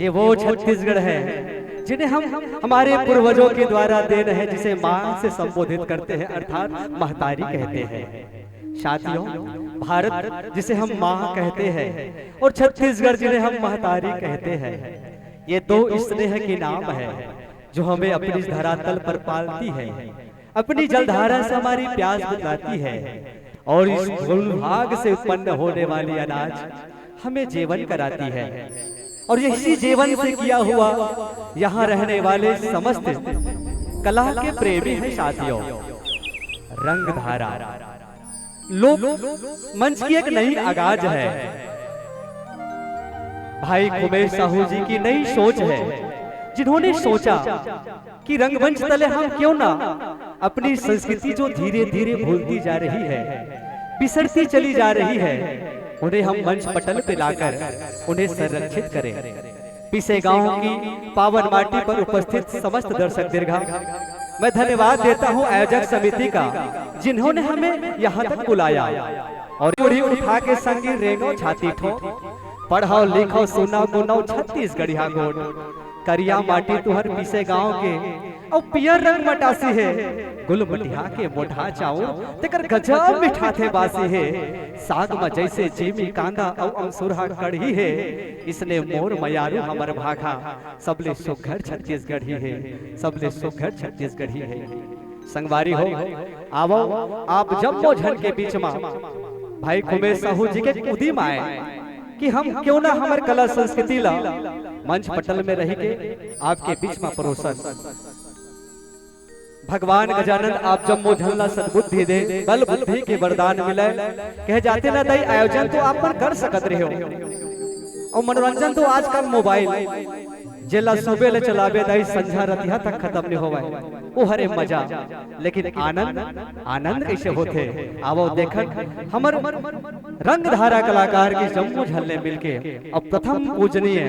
ये वो छत्तीसगढ़ है जिन्हें हम हमारे पूर्वजों के द्वारा देन है, जिसे मां से संबोधित करते हैं अर्थात महतारी कहते हैं। साथियों, भारत जिसे हम मां कहते हैं और छत्तीसगढ़ जिन्हें हम महतारी कहते हैं, ये दो स्नेह के नाम है जो हमें अपनी धरातल पर पालती है, अपनी जलधारा से हमारी प्यास बुझाती है और इस गुणभाग से उत्पन्न होने वाली अनाज हमें जीवन कराती है। और इसी जीवन से किया हुआ यहाँ रहने वाले समस्त कला के प्रेमी हैं साथियों। रंगधारा लोक मंच की एक नई आगाज है। भाई कुमेश साहू जी की नई सोच है, जिन्होंने सोचा कि रंगमंच तले हम क्यों ना अपनी संस्कृति जो धीरे धीरे भूलती जा रही है, बिसरती चली जा रही है, उन्हें हम मंच पटल पे लाकर उन्हें संरक्षित करें। पिसे गांव की पावन माटी पर उपस्थित समस्त दर्शक दीर्घा मैं धन्यवाद देता हूं आयोजक समिति का, जिन्होंने हमें यहां तक बुलाया और पूरी उठा के संगी रेनो छाती ठो पढ़ाओ लिखो सुना गुनाओ छत्तीसगढ़िया गोड़ करिया माटी तुहर पिसे गांव के और पियर रंग मटासी है, गुल मटिया के मोढ़ा चाऊ तेकर गजब मिठा थे बासी है, साग में जैसे जीमी कांदा और अंसुरहा कढ़ी है, इसने मोर मयारू हमर भाखा सबले सुघर छत्तीसगढ़ी है, सबले सुघर छत्तीसगढ़ी है। संगवारी हो आवो आप जम्मो झन के बीच में भाई कुमेश साहू जी के उदिम आए कि हम क्यों ना हमारे कला संस्कृति ला मंच पटल में रह के आपके बीच में परोसन। भगवान गजानन आप जम्मो झल्ला सद्बुद्धि दे, बल बुद्धि के वरदान मिले, कह जाते ना दई आयोजन तो आप पर कर सकत रहे हो और मनोरंजन तो आजकल मोबाइल जेला सुबह ले चलावे दई संझा रतिया तक खत्म नहीं होवे, वो हरे मजा, लेकिन आनंद आनंद कैसे होते आवो देखन हमर रंगधारा कलाकार के जम्मू झल्ले मिलके अब प्रथम पूजनीय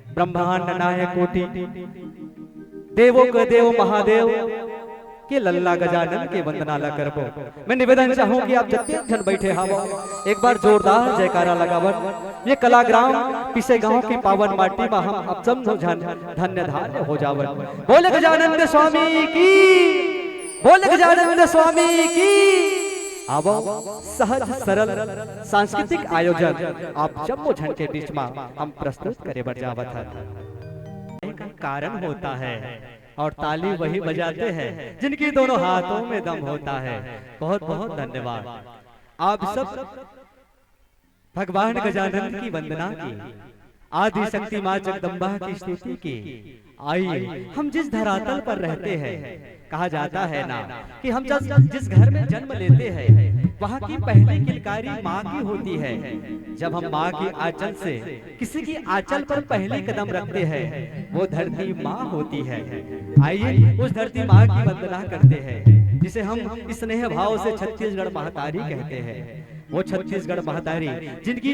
ब्रह्मांड नायक कोटि देवों के देव महादेव के लल्ला गजानन के वंदना ला करबो। मैं निवेदन चाहूं कि आप जत्ते जन बैठे हावो एक बार जोरदार जयकारा लगावन। ये कलाग्राम पिसे गांव की पावन माटी में हम अब समझो जन धन्य धान्य हो जावन। बोले गजानन स्वामी की, बोले गजानन स्वामी की। आवो सहज सरल सांस्कृतिक आयोजन आप जम्मो झन के बीच में हम प्रस्तुत करे बर जावत है। का कारण होता है और ताली वही बजाते हैं जिनकी दोनों हाथों में दम होता है। बहुत बहुत धन्यवाद। आप सब भगवान गजानन की वंदना की, आदि शक्ति मां जगदम्बा की स्तुति की। आइए हम जिस धरातल पर रहते हैं, कहा जाता है ना कि हम जिस घर में जन्म लेते हैं वहाँ की पहली किलकारी माँ की होती है। जब हम माँ की आंचल से किसी की आंचल पर पहले कदम रखते हैं वो धरती माँ होती है। आइए उस धरती माँ की वंदना करते हैं जिसे हम स्नेह भाव से छत्तीसगढ़ महतारी कहते हैं। वो छत्तीसगढ़ महतारी जिनकी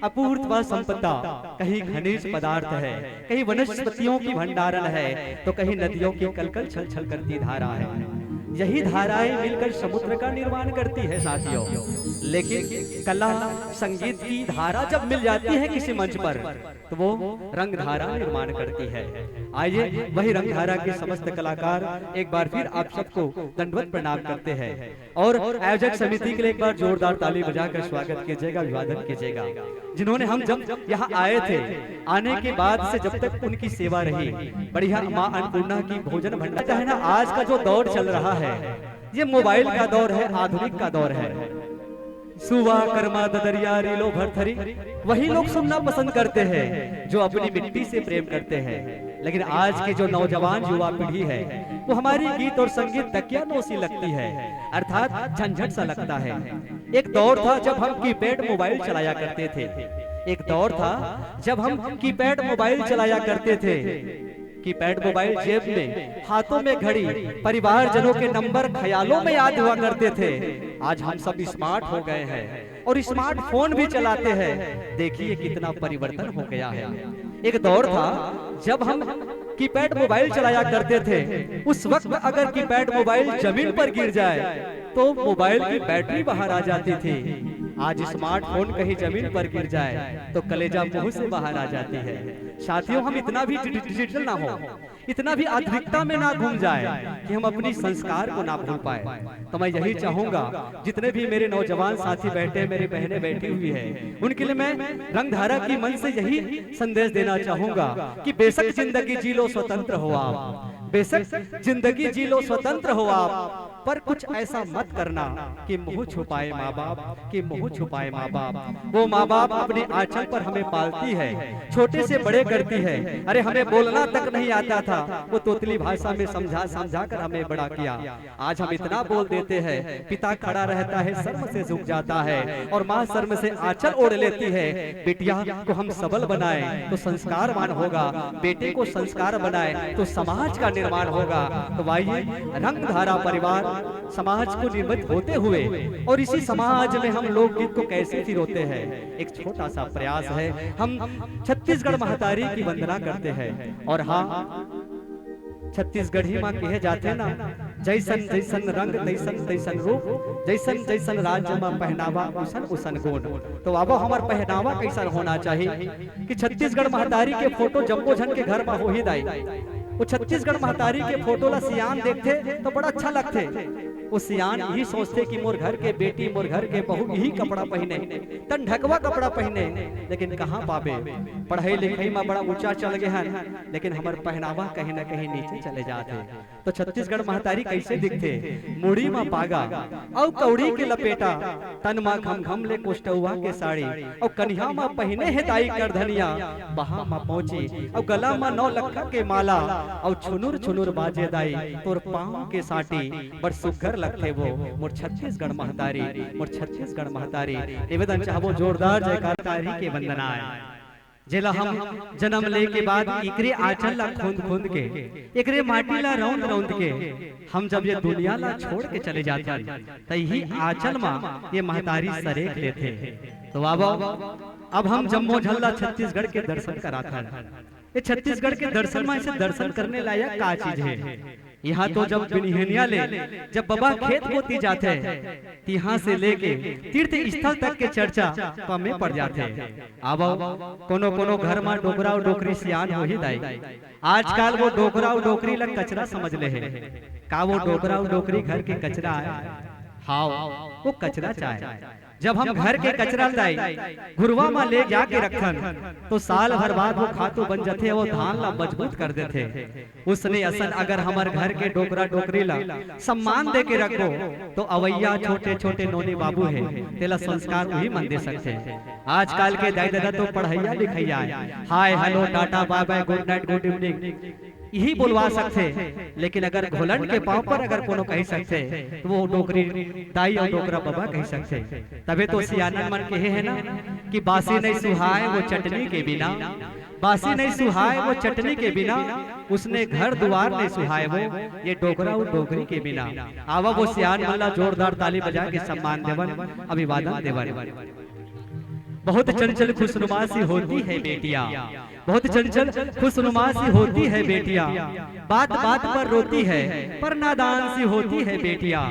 अपूर्व संपदा कहीं खनिज पदार्थ है, कहीं वनस्पतियों की भंडारण है, तो कहीं नदियों की कलकल छल छल करती धारा है। यही धाराएं मिलकर समुद्र का निर्माण करती है साथियों। लेकिन कला संगीत की धारा जब मिल जाती है किसी मंच पर तो वो रंग धारा निर्माण करती है। आइए वही रंग धारा के समस्त कलाकार एक बार फिर आप सबको दंडवत प्रणाम करते हैं और आयोजक समिति के लिए एक बार जोरदार ताली बजाकर स्वागत कीजिएगा, अभिवादन कीजिएगा। जिन्होंने हम जब यहाँ आए थे, आने के बाद से जब तक उनकी सेवा रही, बढ़िया माँ अन्नपूर्णा की भोजन भंडार है ना। आज का जो दौर चल रहा है ये मोबाइल का दौर है, आधुनिक का दौर है। सुवा कर्मा ददरिया रीलो भरथरी वही लोग सुनना पसंद करते हैं जो अपनी मिट्टी से प्रेम करते हैं। लेकिन आज की जो नौजवान युवा पीढ़ी है वो हमारी गीत और संगीत तकियानों सी लगती है, अर्थात झंझट सा लगता है। एक दौर था जब हम कीपैड मोबाइल चलाया करते थे, एक दौर था जब हम कीपैड मोबाइल चलाया करते थे। कीपैड मोबाइल जेब में, हाथों में घड़ी, परिवारजनों के नंबर ख्यालों में याद हुआ करते थे। आज हम सब स्मार्ट हो गए हैं और स्मार्टफोन भी चलाते हैं। देखिए कितना परिवर्तन हो गया है। एक दौर था जब हम कीपैड मोबाइल चलाया करते थे, उस वक्त अगर कीपैड मोबाइल जमीन पर गिर जाए तो मोबाइल की बैटरी बाहर आ जाती थी। आज स्मार्टफोन कहीं जमीन पर गिर जाए तो कलेजा मुंह से बाहर आ जाती है। साथियों, हम इतना भी डिजिटल ना हो, इतना भी आधुनिकता में ना घूम जाए कि हम अपनी संस्कार को ना भूल पाए। तो मैं यही चाहूंगा, जितने भी मेरे नौजवान साथी बैठे, मेरी बहनें बैठी हुई है, उनके लिए मैं रंगधारा की मन से यही संदेश देना चाहूंगा कि बेशक जिंदगी जी लो स्वतंत्र हो आप, बेशक जिंदगी जी लो स्वतंत्र हो आप, पर कुछ ऐसा मत करना कि मुंह छुपाए माँ बाप, कि मुंह छुपाए माँ बाप। वो माँ बाप अपने आंचल पर हमें पालती है, छोटे से बड़े करती है। अरे हमें बोलना तक नहीं आता था, वो तोतली भाषा में समझा समझा कर हमें बड़ा किया। आज हम इतना बोल देते हैं, पिता खड़ा रहता है शर्म से झुक जाता है, और माँ शर्म से आंचल ओढ़ लेती है। बेटिया को हम सबल बनाए तो संस्कारवान होगा, बेटे को संस्कार बनाए तो समाज का निर्माण होगा। तो आइए रंगधारा परिवार समाज को निर्मित होते हुए, और इसी समाज में हम लोकगीत को कैसे फिरोते हैं, एक छोटा सा प्रयास है। हम छत्तीसगढ़ महतारी की वंदना करते हैं, और हाँ, छत्तीसगढ़ी माँ कहे जाते ना, जैसन जैसन रंग तैसन तैसन रूप, जैसन जैसन राज्य में पहनावा उसन उसन गुण। तो अब हमार पहनावा कैसा होना चाहिए कि छत्तीसगढ़ महतारी के फोटो जम्बो झन के घर में हो ही दाई। वो छत्तीसगढ़ महतारी के फोटो ला सियान देखते तो बड़ा अच्छा लगते। वो सियान यही सोचते कि मोर घर के बेटी, मोर घर के बहू यही कपड़ा पहने, तन ढकवा कपड़ा पहने। लेकिन कहाँ पाबे, पढ़ाई लिखाई में बड़ा ऊंचा चल गए हैं, लेकिन हमार पहनावा कहीं न कहीं नीचे चले जाते। तो छत्तीसगढ़ महतारी कैसे दिखते, मुड़ी में पागा और कौड़ी के लपेटा, तन में घम घम ले कोष्टुआ के साड़ी, और कन्या में पहने है दाई कर धनिया, बहा में पहुंची और गला में 9 लखा के माला, और छुनुर छुनुर बाजे दाई तोर पाँव के साटी, बड़ सुघर लगते वो मोर छत्तीसगढ़ महतारी, मोर छत्तीसगढ़ महतारी। निवेदन चाहबो जोरदार जयकारकारी के वंदना है। जेला हम जन्म ले के बाद एकरे आंचल ला खोंद खोंद के, एकरे माटी ला रौंद रौंद के हम जब ये दुनिया ला छोड़ के चले जाते, तही आंचल में ये महतारी सरेख लेते। तो अब हम जम्मो झल्ला छत्तीसगढ़ के दर्शन कराता है। ये छत्तीसगढ़ के दर्शन में से दर्शन करने लायक का चीज है। यहाँ तो जब बिनिहनिया ले, जब बाबा खेत बोती जाते हैं, यहाँ से लेके तीर्थ स्थल तक के चर्चा कमे पड़ जाते हैं। अब कोनो कोनो घर में डोकरा और डोकरी सियान हो ही दाई। आजकल वो डोकरा और डोकरी लग कचरा समझ ले है। का वो डोकरा और डोकरी घर के कचरा है? हाँ, वो कचरा चाहे। जब हम घर के कचरा लाई घुरवा में ले जाके रखन, तो साल भर बाद वो खातू बन जाते, वो धान ला मजबूत कर देते। उसने असन अगर हमारे घर के डोकरा डोकरी ला सम्मान दे के रखो, तो अवैया छोटे छोटे नोनी बाबू है, तेला संस्कार वही मन दे सकते हैं। आजकल के दाई दादा तो पढ़ैया लिखैया, hi hello ta-ta bye bye good night good evening यही बोलवा सकते। लेकिन अगर घोलन के पांव पर अगर कोनो कह सकते, तो वो डोकरी दाई और डोकरा बाबा कह सकते। तबे तो सियानन मन कहे है ना कि बासी नहीं सुहाए वो चटनी के बिना, बासी नहीं सुहाए वो चटनी के बिना, उसने घर द्वार नहीं सुहाए वो ये डोकरा और डोकरी के बिना। आवा वो सियान वाला जोरदार ताली बजा के सम्मान देवन, अभिवादन देवन। बहुत चंचल खुशनुमा सी होती है बेटियां, बहुत चंचल खुशनुमा सी होती है बेटियां, बात बात पर रोती है पर नादान सी होती है बेटियां।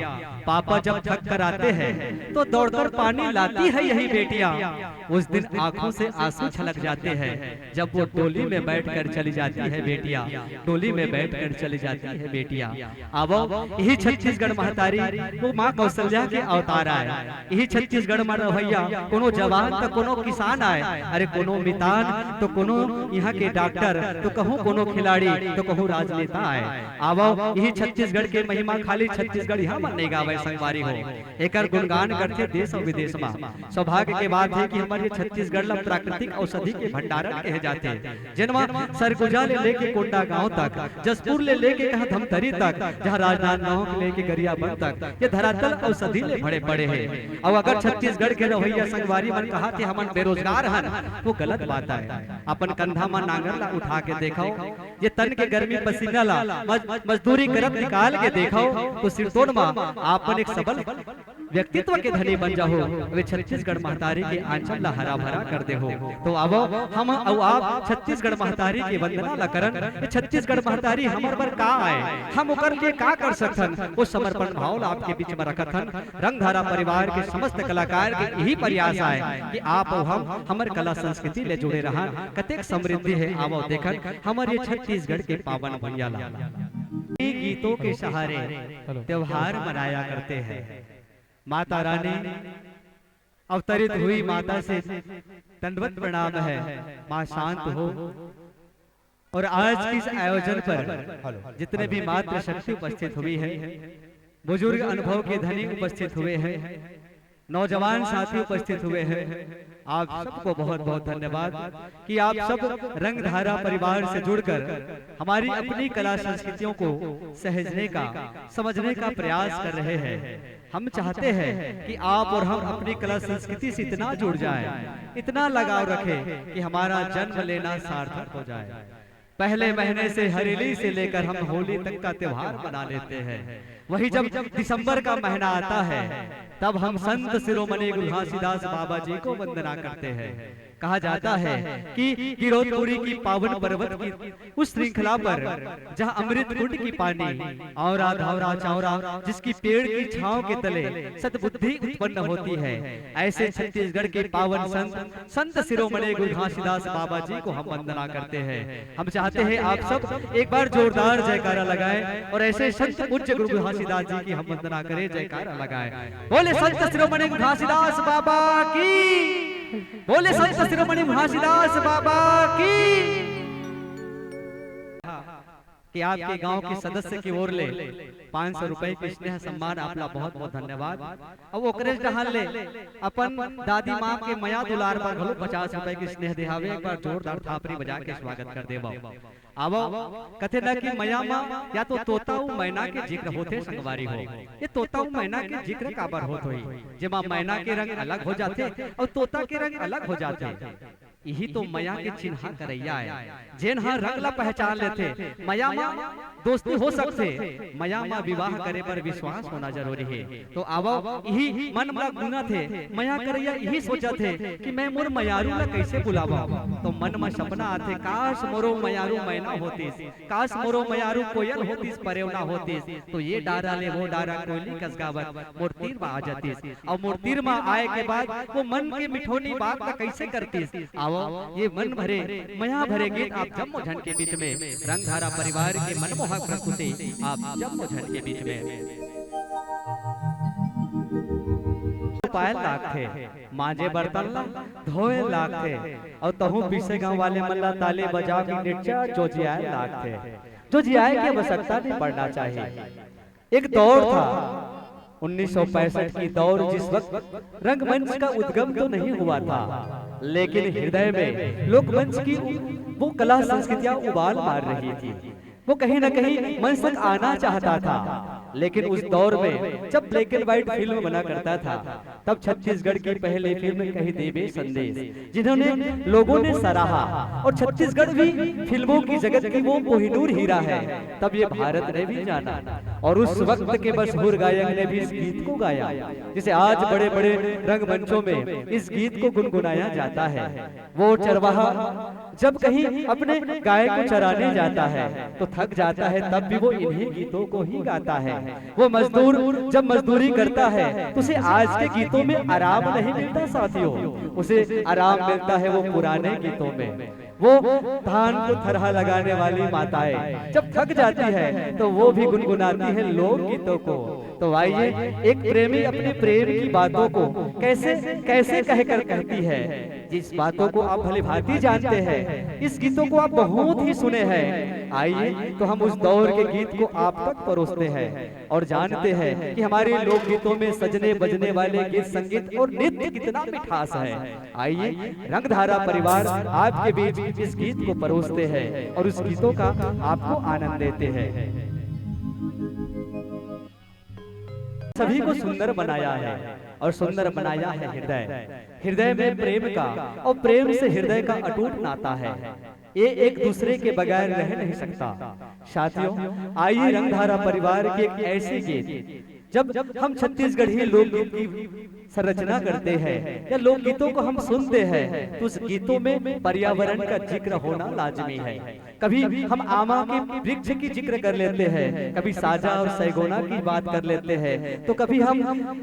पापा जब थक कर आते हैं तो दौड़कर पानी लाती है यही बेटियां। उस दिन आंखों से आंसू छलक जाते हैं जब वो डोली में बैठकर चली जाती है बेटियां, डोली में बैठकर चली जाती है बेटियां। अब यही छत्तीसगढ़ महतारी वो माँ कौशल्या के अवतार आए। यही छत्तीसगढ़ में भैया कोनो जवान तो कोनो किसान आए, अरे कोनो मितान तो कोनो यहाँ के डॉक्टर, तो कहूँ कोनो खिलाड़ी, तो कहूँ राजनेता आए। अब यही छत्तीसगढ़ के महिमा खाली छत्तीसगढ़ यहाँ मन नहीं गावे संगवारी हो, एकर गुणगान करते देश और विदेश में। सौभाग्य के बात है कि हमारे छत्तीसगढ़ ला प्राकृतिक औषधि के भंडारण कहे जाते हैं, जिनमें सरगुजा ले लेके कोंडा गांव तक, जसपुर ले लेके कहा धमतरी तक, जहाँ राजनांदगांव के लेके गरियाबंद तक, ये धरातल औषधि ले भरे पड़े हैं। और अगर छत्तीसगढ़ के रवैया संगवारी मन कहा कि हम बेरोजगार हन, वो गलत बात है। अपन कंधा में नांगर ला उठा के देखो, ये तन के गर्मी पसीना ला मजदूरी करत निकाल के देखो, तो सिरतोड़ में आपन एक सबल व्यक्तित्व के धनी बन जाओ, वे छत्तीसगढ़ महतारी के आंचल ला हरा भरा कर दे हो। तो आवो हम और आप छत्तीसगढ़ महतारी की वंदना ला करन। छत्तीसगढ़ महतारी हमर बर का आए, हम ओकर लिए का कर सकथन, वो समर्पण भाव ला आपके बीच में रखथन। रंगधारा परिवार के समस्त कलाकार के यही प्रयास आए कि आप और हम हमर कला संस्कृति ले जुड़े रहा। कतेक समृद्धि है आवो देखन हमर ये छत्तीसगढ़ के पावन भैया ला। गीतों के सहारे त्योहार मनाया करते हैं। माता रानी अवतरित हुई, माता से दंडवत प्रणाम है, माँ शांत हो। और आज के इस आयोजन पर जितने भी मातृ शक्ति उपस्थित हुई है, बुजुर्ग अनुभव के धनी उपस्थित हुए हैं, नौजवान साथी उपस्थित हुए हैं, आप सबको बहुत बहुत धन्यवाद कि आप सब रंगधारा परिवार से जुड़कर हमारी अपनी कला संस्कृतियों को सहेजने का, समझने का प्रयास कर रहे हैं। हम चाहते हैं कि आप और हम अपनी कला संस्कृति से इतना जुड़ जाएं, इतना लगाव रखें कि हमारा जन्म लेना सार्थक हो जाए। पहले महीने से हरेली से लेकर हम होली तक का त्योहार मना लेते हैं। वही जब दिसंबर का महीना आता है तब हम संत शिरोमणि गुरु घासीदास बाबा जी को वंदना करते हैं। कहा जाता है कि गिरौदपुरी की पावन पर्वत की उस श्रृंखला पर जहां अमृत कुंड की पानी औरा धौरा चौरा जिसकी पेड़ की छांव के तले सद्बुद्धि उत्पन्न होती है, ऐसे छत्तीसगढ़ के पावन संत शिरोमणि गुरु घासीदास बाबा जी को हम वंदना करते हैं। हम चाहते हैं आप सब एक बार जोरदार जयकारा लगाएं और ऐसे संत पूज्य गुरु घासीदास जी की हम वंदना करें, जयकारा लगाएं। बोले संत शिरोमणि गुरु घासीदास बाबा की, बोले संत शिरोमणि घासीदास बाबा की। कि आपके गांव के सदस्य की ओर ले 500 रुपए के स्नेह सम्मान आपला बहुत बहुत धन्यवाद। अब ओकरे जहां ले अपन दादी माँ के मया दुलार पर घलो 50 रुपए के स्नेह देहावे। एक बार जोरदार थापरी बजा के स्वागत कर देबो। आवो कथे ना कि मया माँ या तो तोताऊ मैना के जिक्र होते संगवारी हो। ये तोताऊ मैना के जिक्र काबर होत होई, जेमा मैना के रंग अलग हो जाते और तोता के रंग अलग हो जाते। यही तो मया के चिन्हा करैया है, जेन हाँ रंग ला पहचान लेते। मया माँ दोस्ती हो सकते, मया माँ विवाह करे पर विश्वास होना जरूरी है। तो आवो यही मन में गुना थे, मया करैया यही सोचा थे कि मैं मोर मयारू ला कैसे बुलावा। तो मन में सपना आते, काश मोरो मयारू मैना होतीस, काश मोरो मयारू कोयल होतीस, परेवना होतीस। तो ये डारा ले वो डारा कोयली कसगावत मोर तीर में आ जातीस। और मोर तीर में आए के बाद वो मन के मिठोनी बात का कैसे करतीस। आवो ये मन भरे मया भरे गीत आप जम्मो झन के बीच में, रंगधारा परिवार के मनमोहक प्रस्तुति आप जम्मो झन के बीच में। पायल लाख थे, माजे बर्तन ला धोए लाख थे, और तहु पीछे गांव वाले मल्ला ताले बजा के निचा जो जियाए लाख थे। जो जियाए की आवश्यकता नहीं पड़ना चाहिए। एक दौर था 1965 की दौर, जिस वक्त रंगमंच का उद्गम तो नहीं हुआ था, लेकिन हृदय में लोकमंच की वो कला संस्कृतियां उबाल मार रही थी। वो कहीं न कहीं मंच तक आना चाहता था। लेकिन उस दौर में जब ब्लैक एंड व्हाइट फिल्म बना करता था, तब छत्तीसगढ़ की पहली फिल्म कही देवे संदेश, जिन्होंने लोगों ने सराहा। और छत्तीसगढ़ भी फिल्मों की जगत की वो कोहिनूर हीरा है, तब ये भारत ने भी जाना। और उस वक्त के मशहूर गायक ने भी इस गीत को गाया, जिसे आज बड़े बड़े रंगमंचों में इस गीत को गुनगुनाया जाता है। वो चरवाहा जब कहीं अपने गाय को चराने जाता है तो थक जाता है, तब भी वो इन्हीं गीतों को ही गाता है। वो मजदूर जब मजदूरी करता है तो उसे आज के गीतों में आराम नहीं मिलता साथियों, उसे आराम मिलता है वो पुराने गीतों में। वो धान को थरहा लगाने वाली माताएं जब थक जाती है तो वो भी गुनगुनाती है लोक गीतों को। तो आइए एक प्रेमी अपने प्रेम की बातों को कैसे कैसे कहकर कहती है, जिस बातों को आप भली भांति जानते हैं, इस गीतों को आप बहुत ही सुने हैं। आइए तो हम उस दौर के गीत को आप तक परोसते हैं और जानते हैं कि हमारे लोक गीतों में सजने बजने वाले गीत संगीत और नृत्य कितना मिठास है। आइए रंगधारा परिवार आपके बीच इस गीत को परोसते हैं और उस गीतों का आपको आनंद देते हैं। सभी को सुंदर बनाया है और सुंदर बनाया है हृदय, हृदय में प्रेम का, और प्रेम से हृदय का अटूट नाता है। ये एक दूसरे के बगैर रह नहीं सकता। साथियों आइए रंगधारा परिवार के एक ऐसे गीत जब हम छत्तीसगढ़ी लोकगीत की संरचना करते हैं या लोकगीतों को हम सुनते हैं तो उस गीतों में पर्यावरण का जिक्र होना लाजमी है। कभी हम आमा के वृक्ष की जिक्र कर लेते हैं, कभी साजा और सैगोना की बात कर लेते हैं, तो कभी हम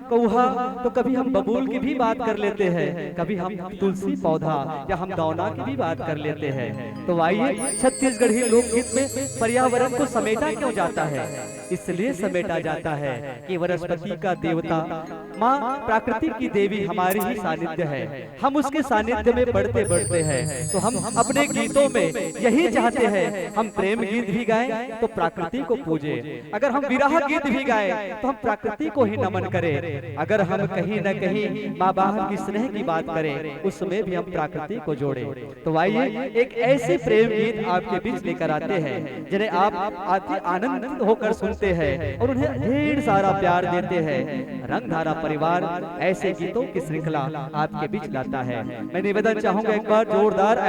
कौहा, तो कभी हम बबूल की भी बात कर लेते हैं, कभी हम तुलसी पौधा या हम दौना की भी बात कर लेते हैं। तो आइए, छत्तीसगढ़ी लोकगीत में पर्यावरण को समेटा क्यों जाता है? इसलिए समेटा जाता है कि वनस्पति का देवता माँ प्रकृति की देवी हमारी ही सानिध्य है। हम उसके सानिध्य में बढ़ते बढ़ते हैं, तो हम अपने गीतों में यही चाहते हैं, हम प्रेम गीत भी गाएं तो प्रकृति को पूजे, अगर हम विरह गीत भी गाएं तो हम प्रकृति को ही नमन करें, अगर हम कहीं न कहीं माँ बाप की स्नेह की बात करें उसमें भी हम प्रकृति को जोड़े। तो आइए, एक ऐसे प्रेम गीत आपके बीच लेकर आते हैं जिन्हें आप अति आनंदित होकर सुनते हैं और उन्हें ढेर सारा प्यार देते हैं। रंगधारा परिवार ऐसे गीतों की श्रृंखला आपके बीच लाता है। मैं निवेदन चाहूंगा, एक बार जोरदार